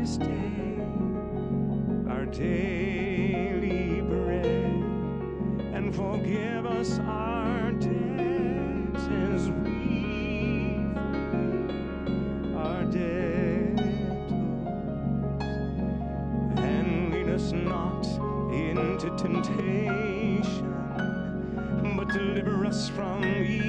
this day our daily bread, and forgive us our debts as we forgive our debtors, and lead us not into temptation, but deliver us from evil.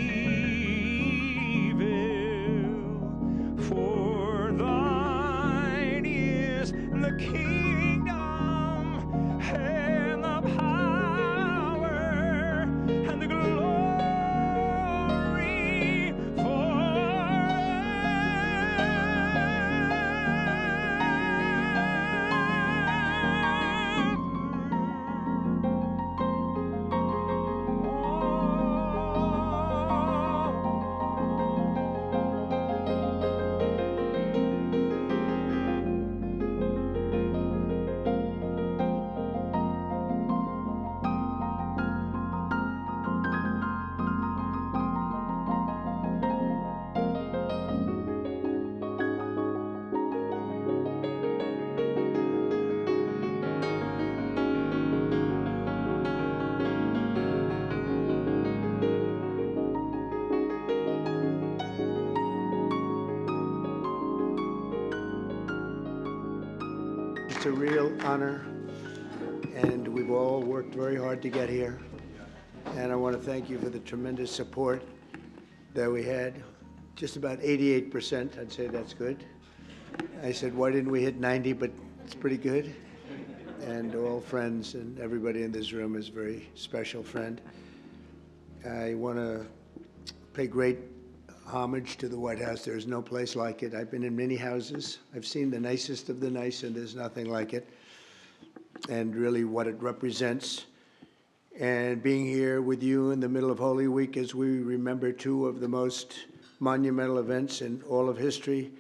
For thine is the kingdom and the power and the glory forever. It's a real honor, and we've all worked very hard to get here. And I want to thank you for the tremendous support that we had. Just about 88%, I'd say that's good. I said, why didn't we hit 90? But it's pretty good. And all friends, and everybody in this room is a very special friend. I want to pay great homage to the White House. There's no place like it. I've been in many houses. I've seen the nicest of the nice, and there's nothing like it. And really what it represents. And being here with you in the middle of Holy Week as we remember two of the most monumental events in all of history,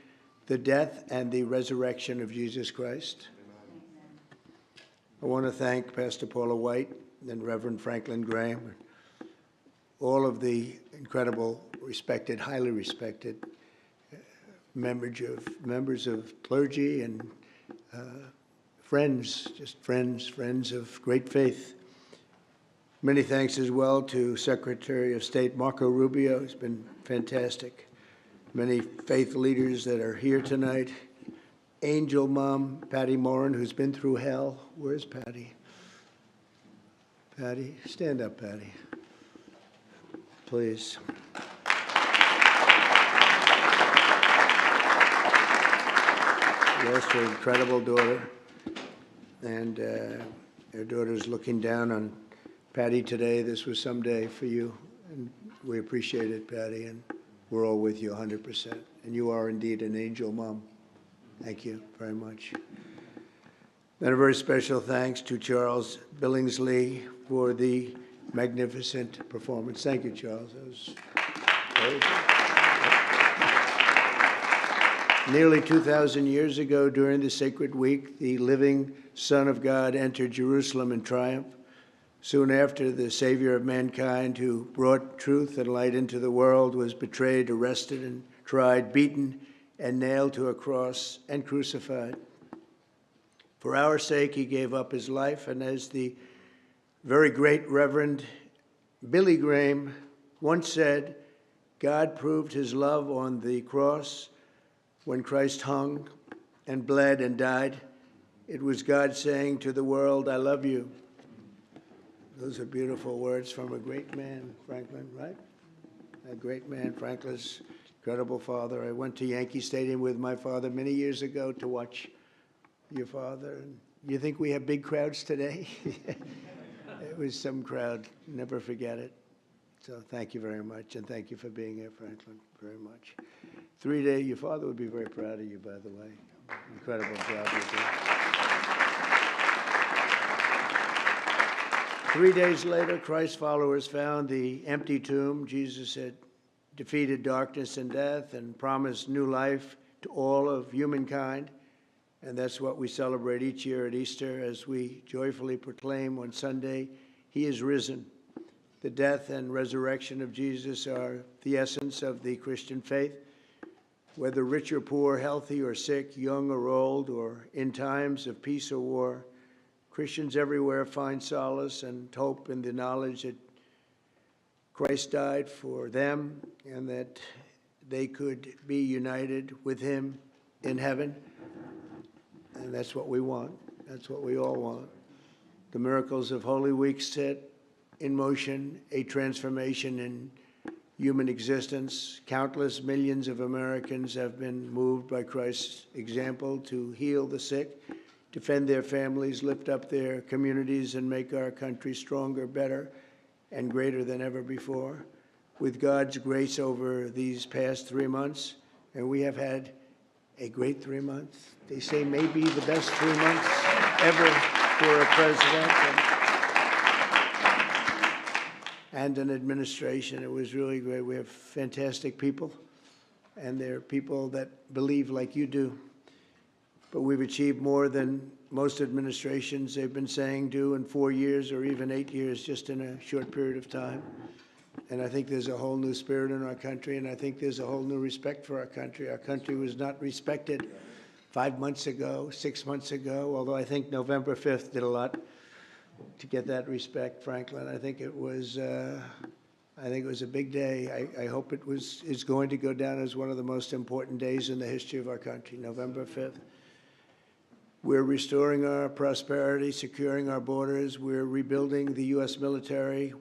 the death and the resurrection of Jesus Christ. I want to thank Pastor Paula White and Reverend Franklin Graham, all of the incredible, respected, highly respected members of clergy and friends, just friends of great faith. Many thanks as well to Secretary of State Marco Rubio, who's been fantastic. Many faith leaders that are here tonight. Angel Mom, Patty Morin, who's been through hell. Where's Patty? Patty, stand up, Patty. Please. Yes, her incredible daughter. And her daughter's looking down on Patty today. This was some day for you. And we appreciate it, Patty. And we're all with you 100%. And you are indeed an angel mom. Thank you very much. And a very special thanks to Charles Billingsley for the magnificent performance. Thank you, Charles. That was very good. Nearly 2,000 years ago, during the sacred week, the living Son of God entered Jerusalem in triumph. Soon after, the Savior of mankind, who brought truth and light into the world, was betrayed, arrested, and tried, beaten, and nailed to a cross and crucified. For our sake, he gave up his life, and as the very great Reverend Billy Graham once said, God proved his love on the cross when Christ hung and bled and died. It was God saying to the world, I love you. Those are beautiful words from a great man, Franklin, right? A great man, Franklin's incredible father. I went to Yankee Stadium with my father many years ago to watch your father. And you think we have big crowds today? It was some crowd. Never forget it. So thank you very much, and thank you for being here, Franklin, very much. 3 days, your father would be very proud of you, by the way. Incredible job you did. 3 days later, Christ's followers found the empty tomb. Jesus had defeated darkness and death and promised new life to all of humankind. And that's what we celebrate each year at Easter as we joyfully proclaim on Sunday, He is risen. The death and resurrection of Jesus are the essence of the Christian faith. whether rich or poor, healthy or sick, young or old, or in times of peace or war. Christians everywhere find solace and hope in the knowledge that Christ died for them and that they could be united with him in heaven. And that's what we want. That's what we all want. The miracles of Holy Week set in motion a transformation in human existence. Countless millions of Americans have been moved by Christ's example to heal the sick, defend their families, lift up their communities, and make our country stronger, better, and greater than ever before. With God's grace over these past 3 months, and we have had a great 3 months. They say maybe the best 3 months ever for a president and an administration. It was really great. We have fantastic people, and they're people that believe like you do. But we've achieved more than most administrations, they've been saying, do in 4 years or even 8 years, just in a short period of time. And I think there's a whole new spirit in our country, and I think there's a whole new respect for our country. Our country was not respected 5 months ago, 6 months ago, although I think November 5th did a lot to get that respect, Franklin. I think it was a big day. I hope it's going to go down as one of the most important days in the history of our country, November 5th. We're restoring our prosperity, securing our borders. We're rebuilding the U.S. military.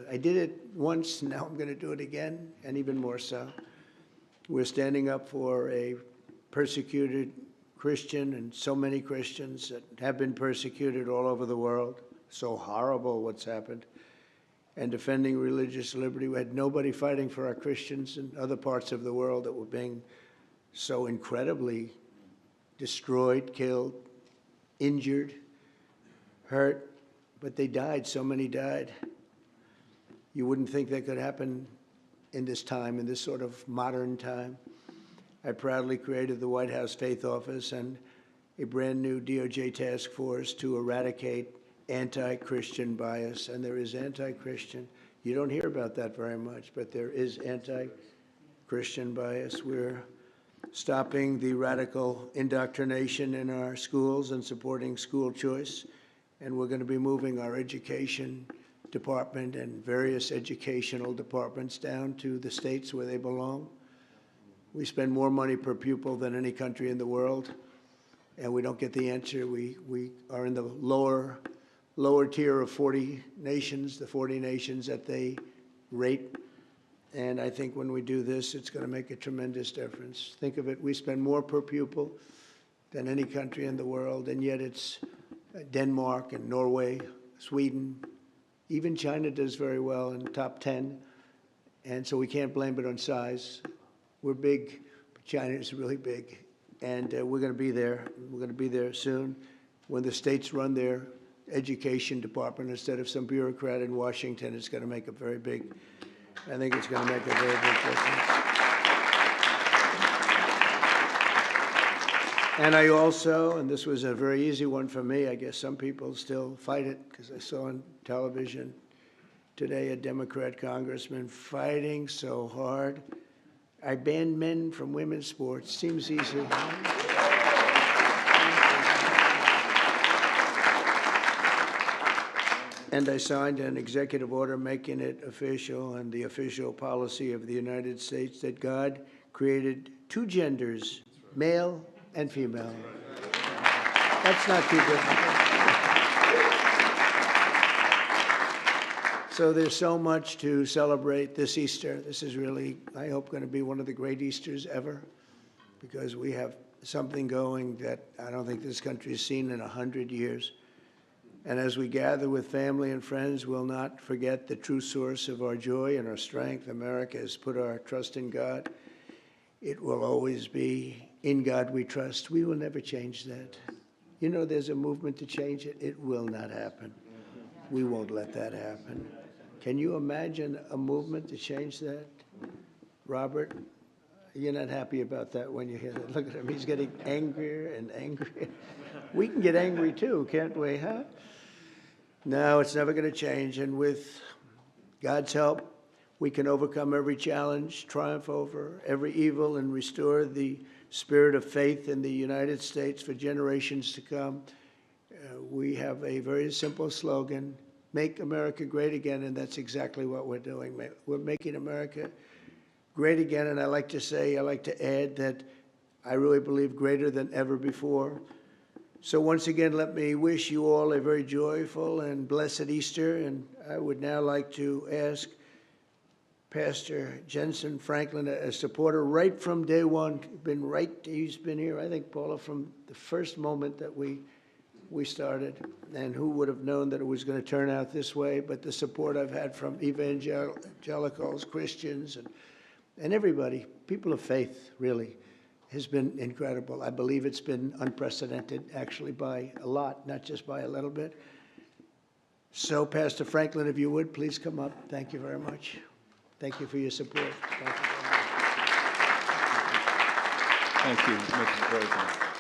I did it once, now I'm going to do it again, and even more so. We're standing up for a persecuted Christian and so many Christians that have been persecuted all over the world. So horrible what's happened. And defending religious liberty. We had nobody fighting for our Christians in other parts of the world that were being so incredibly destroyed, killed, injured, hurt, but they died. So many died. You wouldn't think that could happen in this time, in this sort of modern time. I proudly created the White House Faith Office and a brand new DOJ task force to eradicate anti-Christian bias. And there is anti-Christian. You don't hear about that very much, but there is anti-Christian bias. We're stopping the radical indoctrination in our schools and supporting school choice. And we're going to be moving our education department and various educational departments down to the states where they belong. We spend more money per pupil than any country in the world, and we don't get the answer. We are in the lower tier of 40 nations, the 40 nations that they rate. And I think when we do this, it's going to make a tremendous difference. Think of it, we spend more per pupil than any country in the world, and yet it's Denmark and Norway, Sweden, even China does very well in the top 10. And so we can't blame it on size. We're big, but China is really big. And we're going to be there. We're going to be there soon when the states run their education department instead of some bureaucrat in Washington. It's going to make a very big, I think it's going to make a very big difference. And I also, and this was a very easy one for me, I guess some people still fight it because I saw on television today a Democrat congressman fighting so hard. I banned men from women's sports. Seems easy. And I signed an executive order making it official and the official policy of the United States that God created two genders, male and female. That's not too difficult. So there's so much to celebrate this Easter. This is really, I hope, going to be one of the great Easters ever, because we have something going that I don't think this country has seen in 100 years. And as we gather with family and friends, we'll not forget the true source of our joy and our strength. America has put our trust in God. It will always be in God we trust. We will never change that. You know, there's a movement to change it. It will not happen. We won't let that happen. Can you imagine a movement to change that? Robert, you're not happy about that when you hear that. Look at him. He's getting angrier and angrier. We can get angry too, can't we, huh? No, it's never going to change. And with God's help, we can overcome every challenge, triumph over every evil, and restore the spirit of faith in the United States for generations to come. We have a very simple slogan, make America great again, and that's exactly what we're doing. We're making America great again, and I like to add that I really believe greater than ever before. So once again, let me wish you all a very joyful and blessed Easter, and I would now like to ask Pastor Jensen Franklin, a supporter right from day one, he's been here, I think, Paula, from the first moment that we started, and who would have known that it was going to turn out this way, but the support I've had from evangelicals, Christians, and everybody, people of faith, really, has been incredible. I believe it's been unprecedented, actually, by a lot, not just by a little bit. So, Pastor Franklin, if you would, please come up. Thank you very much. Thank you for your support. Thank you very much. Thank you, Mr. President.